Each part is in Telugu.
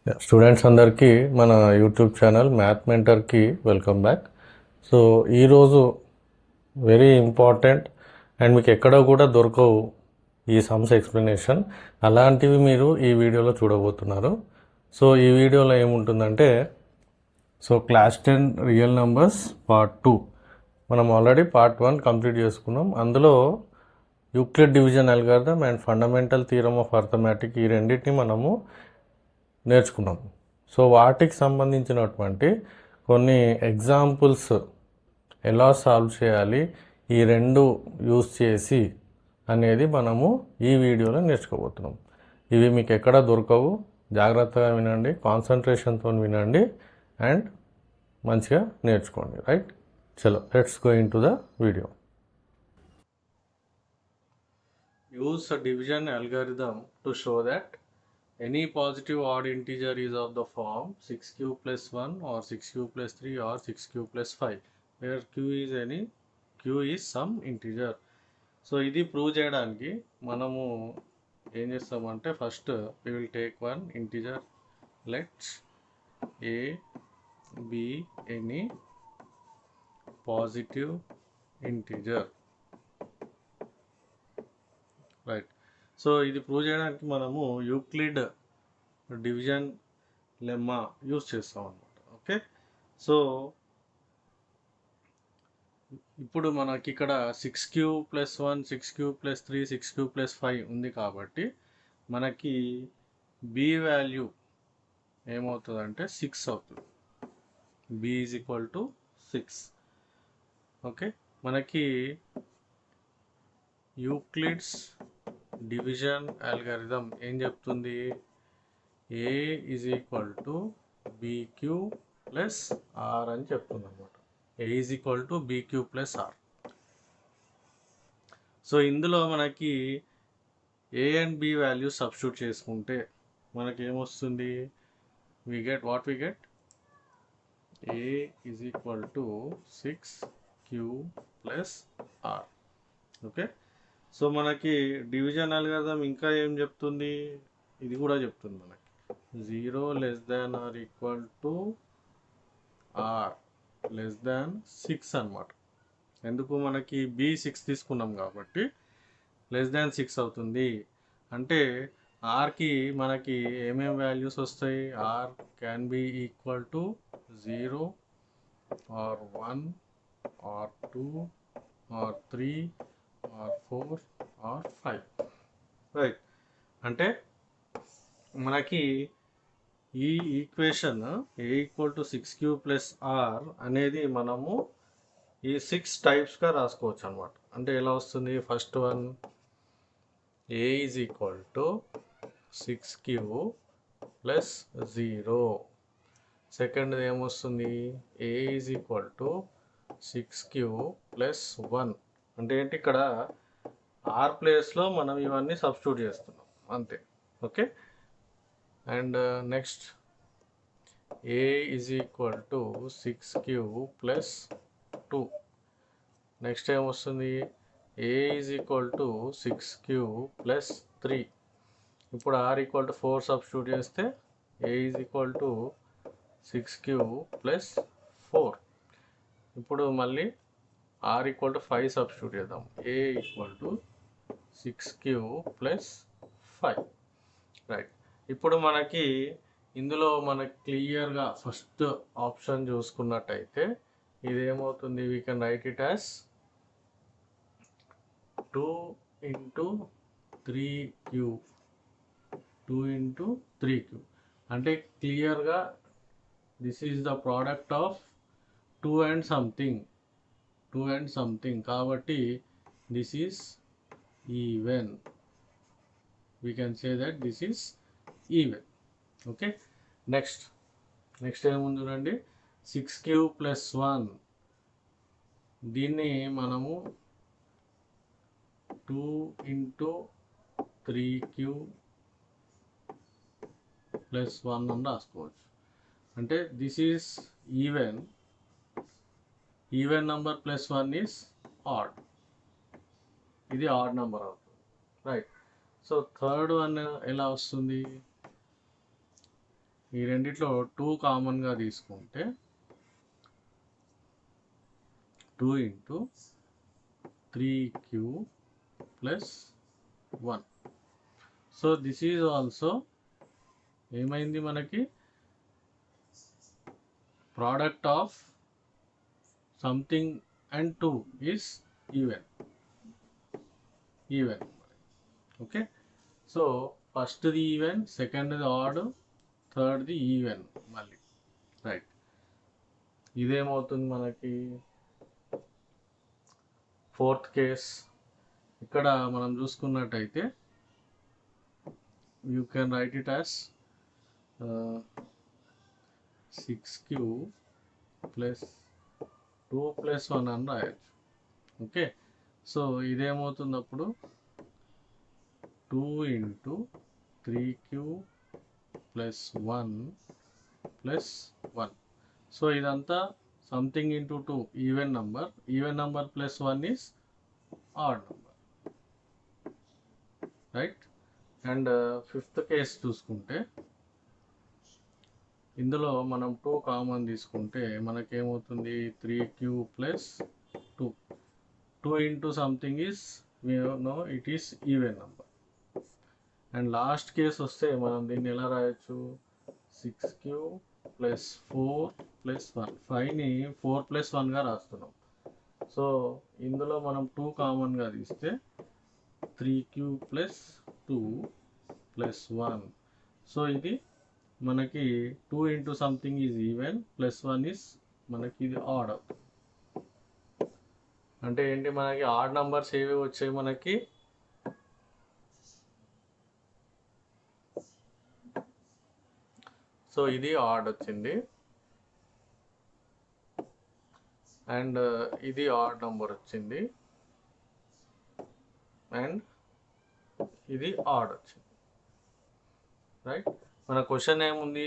స్టూడెంట్స్ అందరికీ మన యూట్యూబ్ ఛానల్ మ్యాథ్ మెంటర్కి వెల్కమ్ బ్యాక్. సో ఈరోజు వెరీ ఇంపార్టెంట్ అండ్ మీకు ఎక్కడ కూడా దొరకవు ఈ సమ్స్ ఎక్స్ప్లెనేషన్, అలాంటివి మీరు ఈ వీడియోలో చూడబోతున్నారు. సో ఈ వీడియోలో ఏముంటుందంటే, so class 10 real numbers part 2 మనం ఆల్రెడీ పార్ట్ 1 కంప్లీట్ చేసుకున్నాం. అందులో Euclid division algorithm and fundamental theorem of arithmetic ఈ రెండింటిని మనము నేర్చుకున్నాం. సో వాటికి సంబంధించినటువంటి కొన్ని ఎగ్జాంపుల్స్ ఎలా సాల్వ్ చేయాలి ఈ రెండు యూస్ చేసి అనేది మనము ఈ వీడియోలో నేర్చుకోబోతున్నాం. ఇవి మీకు ఎక్కడ దొరకవు, జాగ్రత్తగా వినండి, కాన్సన్ట్రేషన్తో వినండి అండ్ మంచిగా నేర్చుకోండి. రైట్, చలో let's go in to the video. Use division algorithm to show that any positive odd integer is of the form 6 cube plus 1 or 6 cube plus 3 or 6 cube plus 5 where q is some integer. So ఇది ప్రూవ్ చేయడానికి మనము ఏం చేస్తామంటే, first we will take one integer, let's a be any positive integer, right. So ఇది ప్రూవ్ చేయడానికి మనము యూక్లిడ్ డివిజన్ లెమ్మా యూస్ చేస్తాం అన్నమాట. ఓకే, సో ఇప్పుడు మనకి ఇక్కడ 6q plus 1, 6q plus 3, 6q plus 5 ఉంది కాబట్టి మనకి b వాల్యూ ఏమవుతుందంటే 6 అవుతుంది. b is equal to 6. Okay, మనకి యూక్లిడ్స్ డివిజన్ అల్గారిథం ఏం చెప్తుంది, a is equal to bq plus r అని చెప్తుంది అనమాట. a is equal to bq plus r. So ఇందులో మనకి a and b value substitute చేసుకుంటే మనకి ఏమొస్తుంది, we get a is equal to 6q plus r. Okay, so మనకి డివిజన్ అల్గారిథం ఇంకా ఏం చెప్తుంది, ఇది కూడా చెప్తుంది మనకి 0 less than or equal to are less than 6 అనమాట. ఎందుకు, మనకి b 6 తీసుకున్నాం కాబట్టి లెస్ దాన్ 6 అవుతుంది. అంటే ఆర్కి మనకి ఏమేమి వాల్యూస్ వస్తాయి, r can be equal to 0 or 1 or 2 or 3 or 4 or 5, right. అంటే మనకి ఈ equation a equal to 6q plus r అనేది మనము ఈ 6 టైప్స్గా రాసుకోవచ్చు అనమాట. అంటే ఎలా వస్తుంది, first one a is equal to 6q plus 0. Second ఏమొస్తుంది, a is equal to 6q plus 1. అంటే ఏంటి, ఇక్కడ ఆర్ ప్లేస్లో మనం ఇవన్నీ సబ్స్టిట్యూట్ చేస్తున్నాం అంతే. Okay, and next a is equal to 6q plus 2. Next ఏమొస్తుంది, a is equal to 6q plus 3. ఇప్పుడు r ఈక్వల్ టు 4 సబ్స్టిట్యూట్ చేస్తే a is equal to 6q plus 4. ఇప్పుడు మళ్ళీ r ఈక్వల్ టు 5 సబ్స్టిట్యూట్ చేద్దాం, a equal to 6q plus 5, right. ఇప్పుడు మనకి ఇందులో మనకి క్లియర్గా ఫస్ట్ ఆప్షన్ చూసుకున్నట్టయితే ఇదేమవుతుంది, we can write it as 2 into 3q, 2 into 3q. అంటే క్లియర్గా this is the product of 2 and something కాబట్టి this is even. We can say that this is even. Okay, next ఏముంది చూడండి, 6q ప్లస్ 1. దీన్ని మనము 2 ఇంటూ 3q ప్లస్ 1 అని రాసుకోవచ్చు. అంటే this is even number plus 1 is odd. ఇది ఆడ్ నంబర్ అవుతుంది, రైట్. సో థర్డ్ వన్ ఎలా వస్తుంది, ఈ రెండిట్లో 2 కామన్గా తీసుకుంటే 2 into 3q plus 1. So this is also ఏమైంది మనకి product of something and 2 is even. Okay, so ఫస్ట్ది ఈవెన్, సెకండ్ది ఆడ్, థర్డ్ది ఈవెన్ మళ్ళీ. రైట్, ఇదేమవుతుంది మనకి ఫోర్త్ కేస్. ఇక్కడ మనం చూసుకున్నట్టయితే you can write it as 6q plus 2 plus 1 అని రాయొచ్చు. ఓకే, సో ఇదేమవుతుంది అప్పుడు 2 into 3q plus 1 plus 1. So ఇదంతా something into 2 even number plus 1 is odd number. Right, and fifth case చూసుకుంటే ఇందులో మనం 2 కామన్ తీసుకుంటే మనకేమవుతుంది 3q plus 2. 2 into something is it is even number. And last case వస్తే మనం దీన్ని ఎలా రాయొచ్చు 6q ప్లస్ 4 ప్లస్ 1. 5ని 4 ప్లస్ 1గా రాస్తున్నాం. సో ఇందులో మనం 2 కామన్గా తీస్తే 3q ప్లస్ 2 ప్లస్ 1. సో ఇది మనకి 2 into something is even plus 1 is మనకి ఇది ఆడ్ అవుతుంది. అంటే ఏంటి, మనకి ఆడ్ నంబర్స్ ఏవి వచ్చాయి మనకి సో ఇది ఆడ్ వచ్చింది అండ్ ఇది ఆడ్ నంబర్ వచ్చింది అండ్ ఇది ఆడ్ వచ్చింది. రైట్, మన క్వశ్చన్ ఏముంది,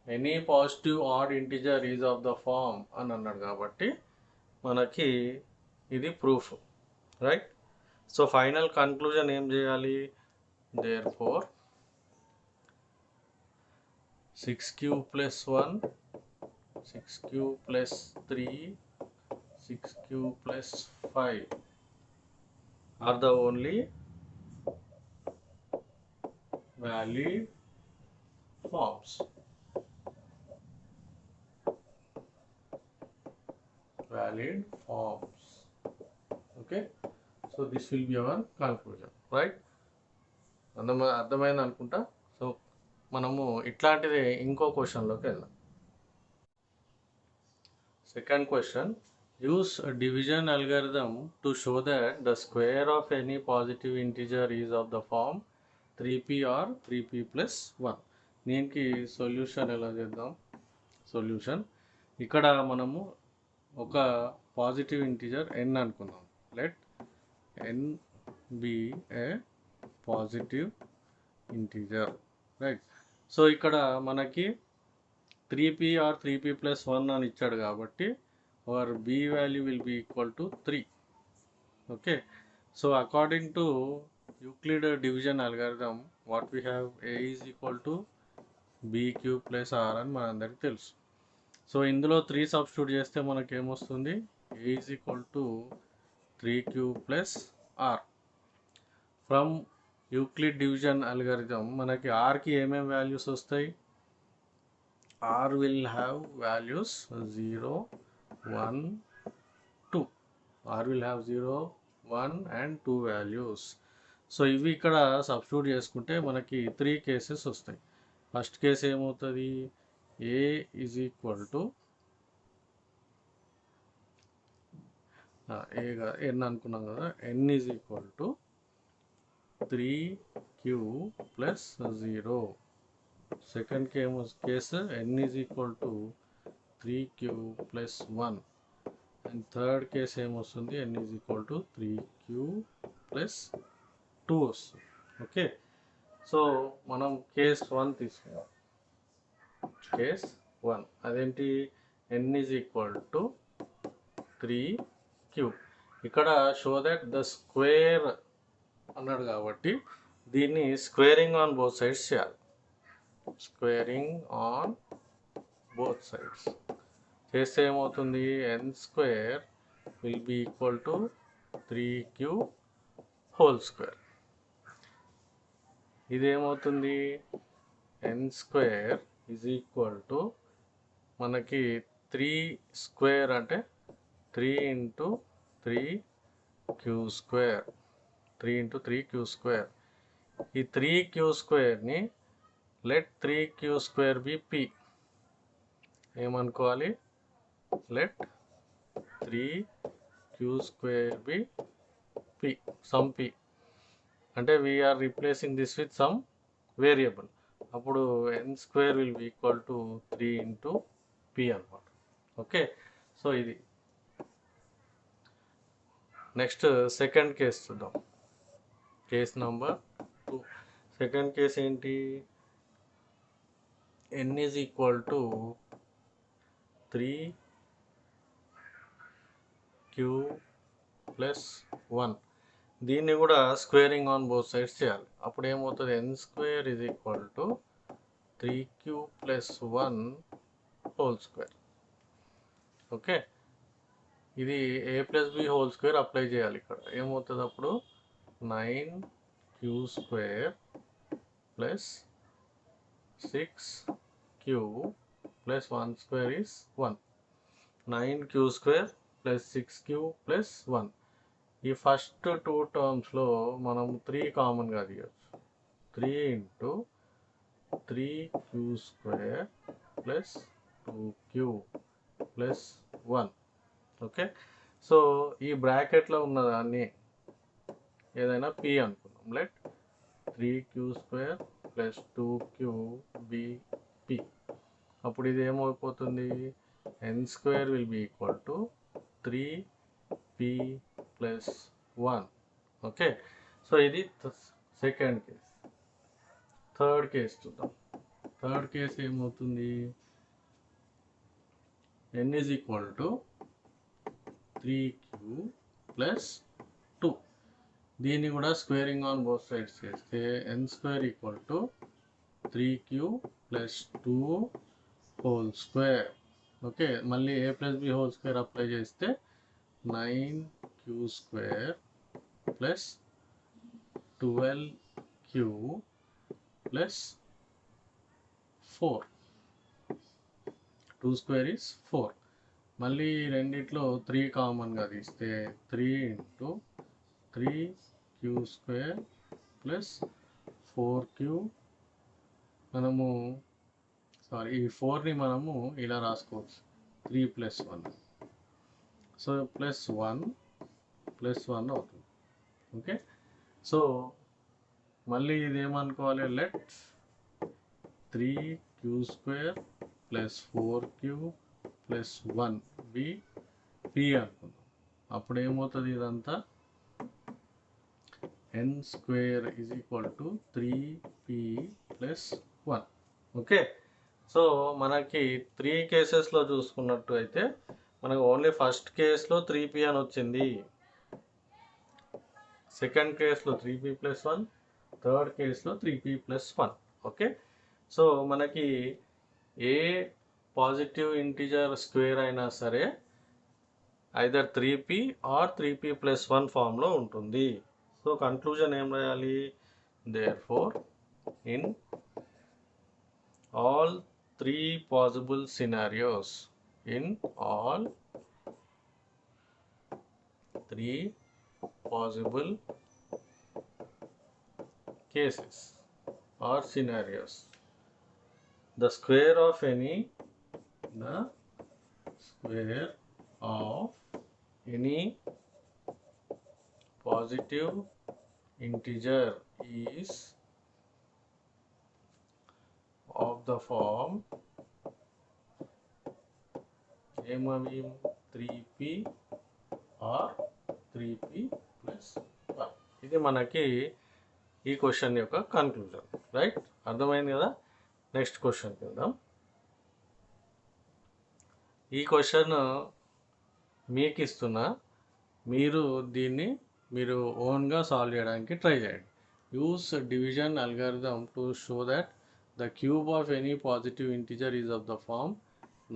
any positive odd integer is of the form అని అన్నాడు కాబట్టి మనకి ఇది proof. Right, so final conclusion ఏం చేయాలి, therefore 6q plus 1, 6q plus 3, 6q plus 5 are the only valid forms. Okay, so this will be our conclusion. Right, అర్థమైంది అనుకుంటా. సో మనము ఇట్లాంటిది ఇంకో క్వశ్చన్లోకి వెళ్దాం. Second question, use division algorithm to show that the square of any positive integer is of the form 3p or 3p plus 1. దీనికి సొల్యూషన్ ఎలా చేద్దాం. సొల్యూషన్, ఇక్కడ మనము ఒక పాజిటివ్ ఇంటిజర్ n అనుకుందాం. Let n be a positive integer. Right, so ఇక్కడ మనకి 3p or 3p plus 1 అని ఇచ్చాడు కాబట్టి our b value will be equal to 3. Okay, so according to Euclid division algorithm what we have a is equal to bq plus r అని మనందరికి తెలుసు. సో ఇందులో 3 సబ్స్టిట్యూట్ చేస్తే మనకి ఏమొస్తుంది, a is equal to 3q plus r. From Euclid division algorithm మనకి ఆర్కి ఏమేమి వాల్యూస్ వస్తాయి, r will have values 0, 1, 2. R will have 0, 1 and 2 values. So ఇవి ఇక్కడ సబ్స్టిట్యూట్ చేసుకుంటే మనకి 3 కేసెస్ వస్తాయి. ఫస్ట్ కేస్ ఏమవుతుంది, a is equal to n అనుకున్నాం కదా, n is equal to 3q plus 0. Second case n is equal to 3q plus 1 and third case ఏమొస్తుంది, n is equal to 3q plus 2 వస్తుంది. ఓకే, సో మనం కేస్ 1 తీసుకుందాం. కేస్ 1 అదేంటి, n is equal to 3q. ఇక్కడ షో దట్ ద స్క్వేర్ అన్నాడు కాబట్టి దీన్ని స్క్వేరింగ్ ఆన్ బోత్ సైడ్స్ చేయాలి. స్క్వేరింగ్ ఆన్ బోత్ సైడ్స్ చేస్తే ఏమవుతుంది, n square will be equal to 3q whole square. ఇదేమవుతుంది, n square is equal to మనకి 3 స్క్వేర్ అంటే 3 into 3q square, 3 into 3q square. ఈ 3q స్క్వేర్ని let 3q square be p. ఏమనుకోవాలి, let 3q square be p, some p. అంటే we're replacing this with some variable. అప్పుడు n square will be equal to 3 into p అనమాట. ఓకే, సో ఇది. నెక్స్ట్ సెకండ్ కేస్ చూద్దాం. Case number 2. సెకండ్ కేస్ ఏంటి, n is equal to 3q plus 1. దీన్ని కూడా స్క్వేరింగ్ ఆన్ బోత్ సైడ్స్ చేయాలి. అప్పుడు ఏమవుతుంది, n square is equal to 3q plus 1 whole square. Okay, ఇది a plus b whole square apply చేయాలి. ఇక్కడ ఏమవుతుంది అప్పుడు 9q square plus 6q plus 1 square is 1. 9q square plus 6q plus 1. ఈ ఫస్ట్ 2 టర్మ్స్లో మనం 3 కామన్గా తీయచ్చు. 3 into 3q square plus 2q plus 1. Okay, so ఈ బ్రాకెట్లో ఉన్నదాన్ని ఏదైనా p అనుకుందాం. Let 3q square plus 2q be p. అప్పుడు ఇది ఏమైపోతుంది, n square will be equal to 3p plus 1. Okay, so ఇది సెకండ్ కేస్. థర్డ్ కేస్ చూద్దాం. థర్డ్ కేస్ ఏమవుతుంది, n is equal to 3q plus 2. దీన్ని కూడా స్క్వేరింగ్ ఆన్ బోత్ సైడ్స్ చేస్తే n square equal to 3q plus 2 whole square. Okay, మళ్ళీ a plus b whole square apply చేస్తే 9q square plus 12q plus 4. 2 square is 4. మళ్ళీ రెండిట్లో 3 కామన్గా తీస్తే 3 into 3q square plus 4q. మనము ఈ 4ని మనము ఇలా రాసుకోవచ్చు, 3 ప్లస్ 1. సో ప్లస్ 1 ప్లస్ 1 అవుతుంది. ఓకే, సో మళ్ళీ ఇదేమనుకోవాలి, let 3q square plus 4q plus 1 be p అనుకుందాం. అప్పుడు ఏమవుతుంది, ఇదంతా n square is equal to 3p plus 1. Okay, so మనకి 3 కేసెస్లో చూసుకున్నట్టు అయితే మనకు ఓన్లీ ఫస్ట్ కేస్లో 3p అని వచ్చింది, సెకండ్ కేస్లో 3p ప్లస్ 1, థర్డ్ కేస్లో 3p ప్లస్ 1. ఓకే, సో మనకి ఏ పాజిటివ్ ఇంటిజర్ స్క్వేర్ అయినా సరే either 3p are 3p plus 1 ఫామ్లో ఉంటుంది. సో కన్క్లూజన్ ఏం రాయాలి, therefore in all 3 possible scenarios, in all 3 possible cases or scenarios, the square of any positive integer is of the form 3p or 3p plus 1. ఇది మనకి ఈ క్వశ్చన్ యొక్క కన్క్లూజన్. రైట్, అర్థమైంది కదా. నెక్స్ట్ క్వశ్చన్కి వెళ్దాం. ఈ క్వశ్చన్ మీకు ఇస్తున్నా, మీరు దీన్ని ఓన్గా సాల్వ్ చేయడానికి ట్రై చేయండి. Use division algorithm to show that the cube of any positive integer is of the form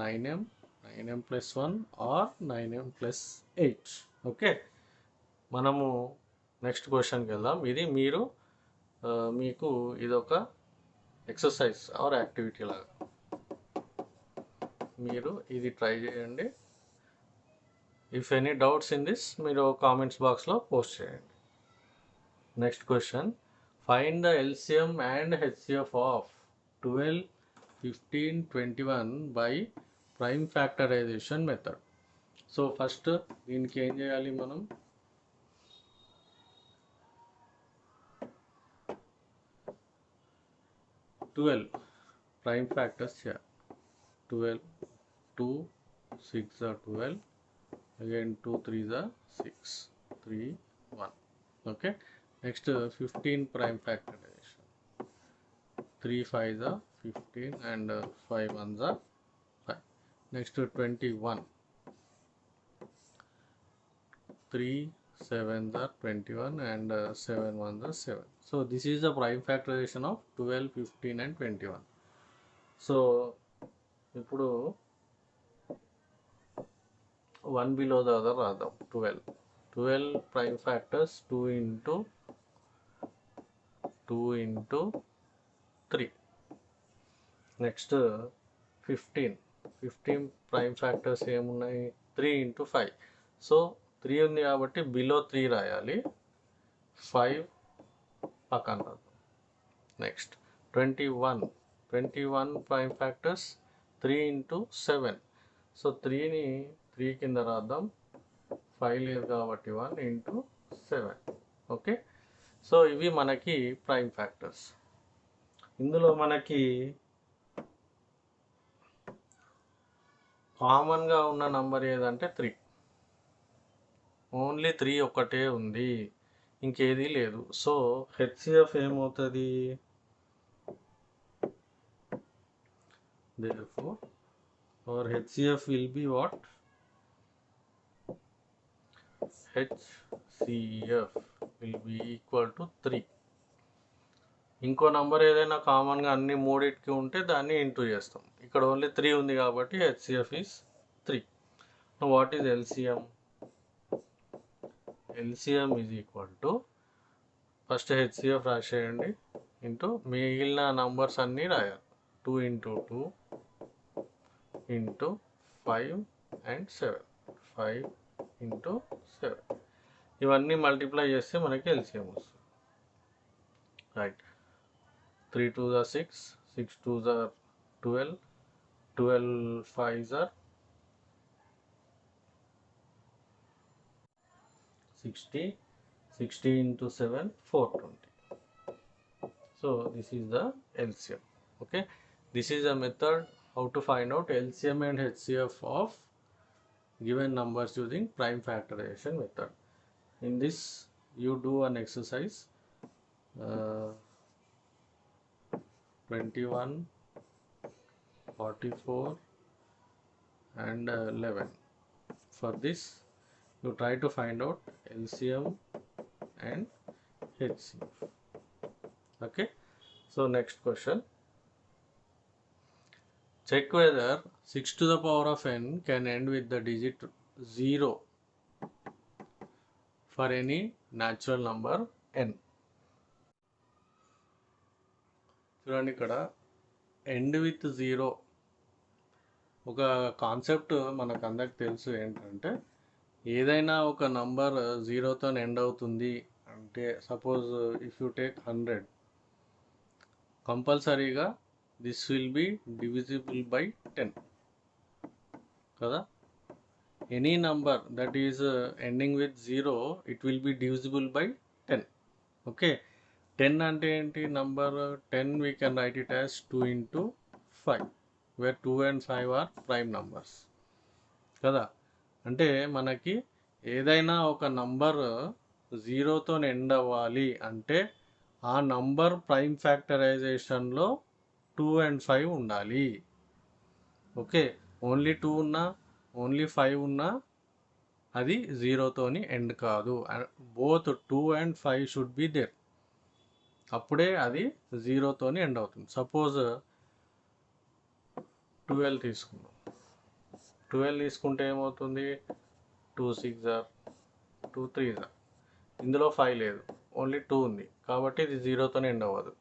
9m, 9m plus 1 or 9m plus 8. Okay, మనము నెక్స్ట్ క్వశ్చన్కి వెళ్దాం. ఇది మీరు మీకు ఇదొక ఎక్సర్సైజ్ ఆర్ యాక్టివిటీ లాగా మీరు ఇది ట్రై చేయండి. If any doubts in this మీరు కామెంట్స్ బాక్స్లో పోస్ట్ చేయండి. Next question, find the LCM and HCF of 12, 15, 21 by prime factorization method. So first దీనికి ఏం చేయాలి, మనం 12 ప్రైమ్ ఫ్యాక్టర్స్ చేయాలి. 12, 2, 6 are 12, again 2 3s are 6, 3, 1. Okay, next 15 prime factorization, 3 5s are 15 and 5 1s are 5. Next 21, 3 7s are 21 and 7 1s are 7. So this is the prime factorization of 12, 15 and 21. So ఇప్పుడు 1 below the other రాద్దాం. 12 prime factors, 2 into 3. Next 15 prime factors ఏమున్నాయి, 3 into 5. సో 3 ఉంది కాబట్టి బిలో 3 రాయాలి, 5 పక్కన రాద్దాం. Next 21 prime factors, 3 into 7. So 3ని 3 కింద రాద్దాం, 5 లేదు కాబట్టి 1 into 7. ఓకే, సో ఇవి మనకి ప్రైమ్ ఫ్యాక్టర్స్. ఇందులో మనకి కామన్గా ఉన్న నంబర్ ఏదంటే 3. ఓన్లీ 3 ఒక్కటే ఉంది, ఇంకేది లేదు. సో హెచ్సిఎఫ్ ఏమవుతుంది, therefore our HCF will be what, HCF will be equal to 3. ఇంకో నంబర్ ఏదైనా కామన్గా అన్ని మూడింటికి ఉంటే దాన్ని ఇంటూ చేస్తాం. ఇక్కడ ఓన్లీ 3 ఉంది కాబట్టి HCF is 3. Now what is LCM? LCM is equal to, first HCF రాసేయండి, ఇంటూ మిగిలిన నంబర్స్ అన్నీ రాయాలి. 2 into 2 into 5 and 7, 5 into 7. ఇవన్నీ మల్టిప్లై చేస్తే మనకి ఎల్సిఎం వస్తుంది. Right, 3 2s are 6, 6 2s are 12, 12 5s are 60, 60 into 7 420. So this is the LCM. Okay, this is a method how to find out LCM and HCF of given numbers using prime factorization method. In this you do an exercise 21, 44 and 11. For this you try to find out LCM and HCF. Okay, so next question, check whether 6 to the power of n can end with the digit 0 for any natural number n. చూడండి, ఇక్కడ ఎండ్ విత్ 0 ఒక కాన్సెప్ట్ మనకు అందరికి తెలుసు. ఏంటంటే ఏదైనా ఒక నంబర్ 0తో ఎండ్ అవుతుంది అంటే, సపోజ్ ఇఫ్ యూ టేక్ 100, కంపల్సరీగా this will be divisible by 10 కదా. any number that is ending with 0, it will be divisible by 10. okay, 10 అంటే ఏంటి number, 10 we can write it as 2 into 5, where 2 and 5 are prime numbers కదా. అంటే మనకి ఏదైనా ఒక నంబర్ 0తో ఎండ్ అవ్వాలి అంటే ఆ నంబర్ ప్రైమ్ ఫ్యాక్టరైజేషన్లో 2 and 5 ఉండాలి. ఓకే, ఓన్లీ 2 ఉన్నా, ఓన్లీ 5 ఉన్నా అది 0తోని ఎండ్ కాదు. Both 2 and 5 should be there. అప్పుడే అది జీరోతోని ఎండ్ అవుతుంది. సపోజ్ 12 తీసుకున్నాం. 12 తీసుకుంటే ఏమవుతుంది? 2 6 ఆర్ 2 3 ఆర్, ఇందులో 5 లేదు, ఓన్లీ 2 ఉంది కాబట్టి ఇది జీరోతోనే ఎండ్ అవ్వదు.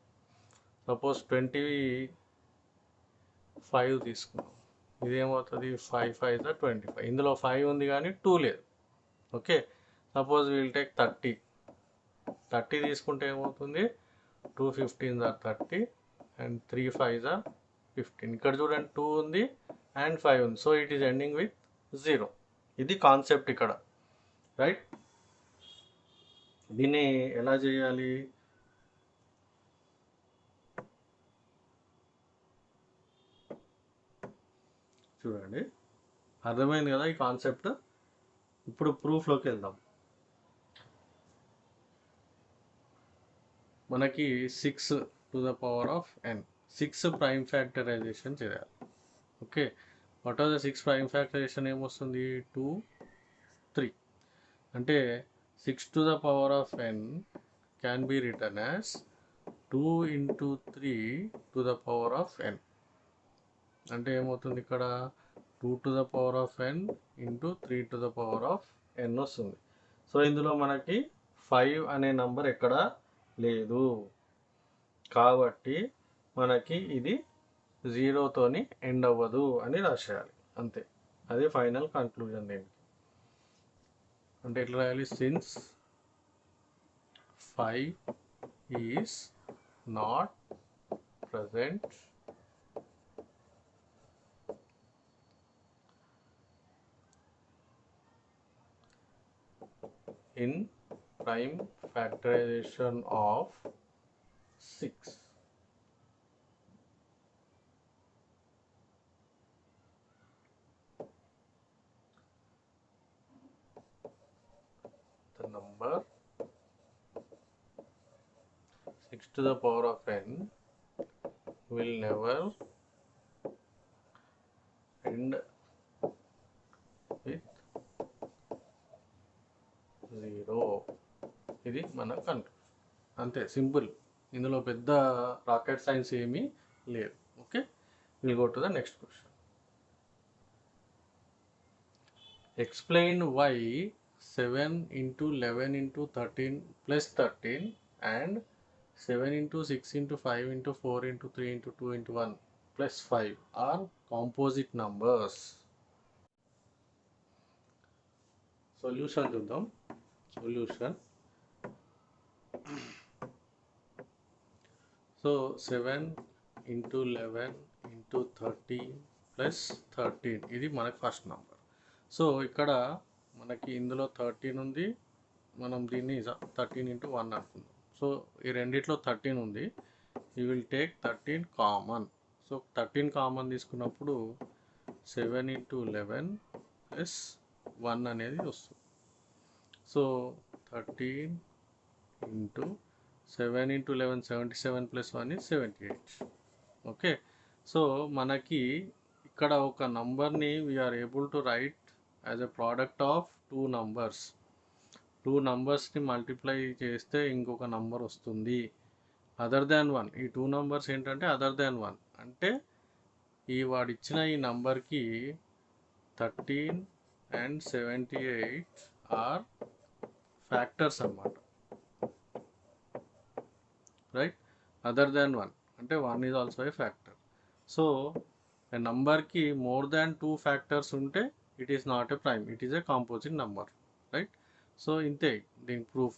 సపోజ్ 25 తీసుకున్నాం. ఇదేమవుతుంది? 5 5 ఆర్ 25, ఇందులో 5 ఉంది కానీ 2 లేదు. ఓకే, సపోజ్ విల్ టేక్ 30 తీసుకుంటే ఏమవుతుంది? 2 15 ఆర్ 30 అండ్ 3 5 ఆర్ 15. ఇక్కడ చూడండి 2 ఉంది అండ్ 5 ఉంది, so it is ending with 0. ఇది కాన్సెప్ట్ ఇక్కడ, రైట్? దీన్ని ఎలా చేయాలి? చూడండి, అర్థమైంది కదా ఈ కాన్సెప్ట్. ఇప్పుడు ప్రూఫ్లోకి వెళ్దాం. మనకి 6 to the power of n, 6 prime factorization చేయాలి. Okay, what are the 6 prime factorization ఏమొస్తుంది? 2 3. అంటే 6 to the power of n can be return as 2 into 3 to the power of n. అంటే ఏమవుతుంది ఇక్కడ? 2 to the power of n into 3 to the power of n వస్తుంది. సో ఇందులో మనకి 5 అనే నంబర్ ఎక్కడ లేదు కాబట్టి మనకి ఇది జీరోతోని ఎండ్ అవ్వదు అని రాసేయాలి, అంతే. అదే ఫైనల్ కన్క్లూజన్ దీనికి. అంటే ఎట్లా రాయాలి? Since 5 is not present in prime factorization of 6. The number 6 to the power of n will never end with 0. ఇది మన కన్క్లూజన్, అంతే, సింపుల్. ఇందులో పెద్ద రాకెట్ సైన్స్ ఏమీ లేదు. Okay, will go to the next question. Explain why 7 into 11 into 13 plus 13 and 7 into 6 into 5 into 4 into 3 into 2 into 1 plus 5 are composite numbers. Solution చూద్దాం. Solution. So 7 into 11 into 13 plus 13 ఇది మనకి ఫస్ట్ నంబర్. సో ఇక్కడ మనకి ఇందులో 13 ఉంది, మనం దీన్ని 13 into 1 అనుకుందాం. సో ఈ రెండిట్లో 13 ఉంది, you will take 13 common. So 13 common తీసుకున్నప్పుడు 7 into 11 ప్లస్ 1 అనేది వస్తుంది. So 13 into 7 into 11 77 plus 1 is 78. Okay, so మనకి ఇక్కడ ఒక నంబర్ని we're able to write as a product of two నంబర్స్ని మల్టిప్లై చేస్తే ఇంకొక నంబర్ వస్తుంది అదర్ దాన్ 1. ఈ 2 నంబర్స్ ఏంటంటే అదర్ దాన్ 1 అంటే ఈ వాడిచ్చిన ఈ నంబర్కి 13 and 78 ఆర్ ఫ్యాక్టర్స్ అన్నమాట, రైట్? అదర్ దాన్ 1 అంటే 1 is also a factor. So a నంబర్కి మోర్ దాన్ 2 ఫ్యాక్టర్స్ ఉంటే it is not a prime, it is a composite number, right? So ఇంతే దీని proof.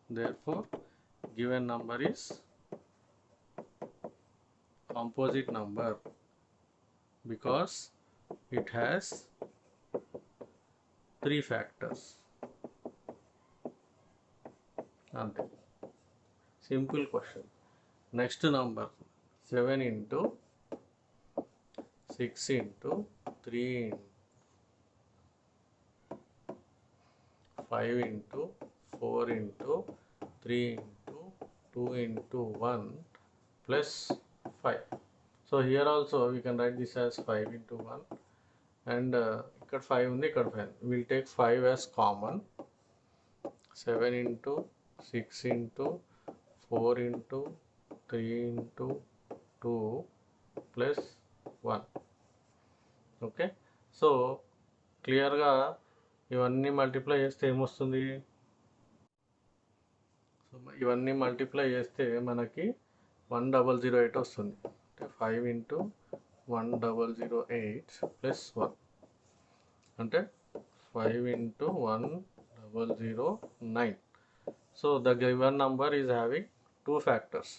therefore given number is composite number because it has 3 factors. అంతే, simple question. Next number 7 into 6 into 3 into 5 into 4 into 3 into 2 into 1 plus 5. So here also we can write this as 5 into 1 and ఇక్కడ 5 ఉంది, ఇక్కడ 5. We'll take 5 as common. 7 into 6 into 4 into 3 into 2 plus 1. Okay, so క్లియర్గా ఇవన్నీ మల్టిప్లై చేస్తే ఏమొస్తుంది? సో ఇవన్నీ మల్టిప్లై చేస్తే మనకి 1008 వస్తుంది. అంటే 5 into 1008 plus 1 అంటే 5 into 1009. So the given number is having 2 factors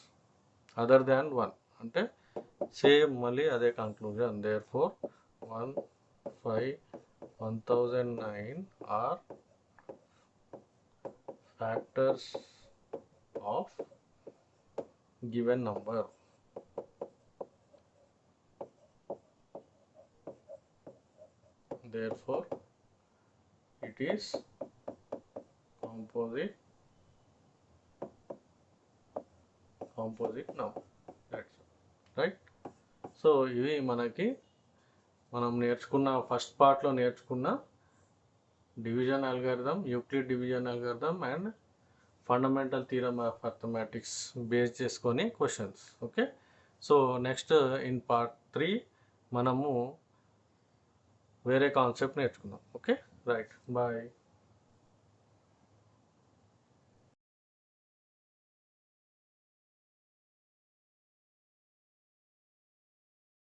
other than 1. అంటే సేమ్ మళ్ళీ అదే conclusion. therefore 1 5 1009 are factors of given number. Therefore it is composite number. That's right. So ఇవి మనకి మనం నేర్చుకున్న ఫస్ట్ పార్ట్లో నేర్చుకున్న division algorithm, Euclid division algorithm and fundamental theorem of arithmetics base చేసుకొని questions. Okay, so next in part 3 మనము వేరే కాన్సెప్ట్ నేర్చుకుందాం. Okay, right, bye.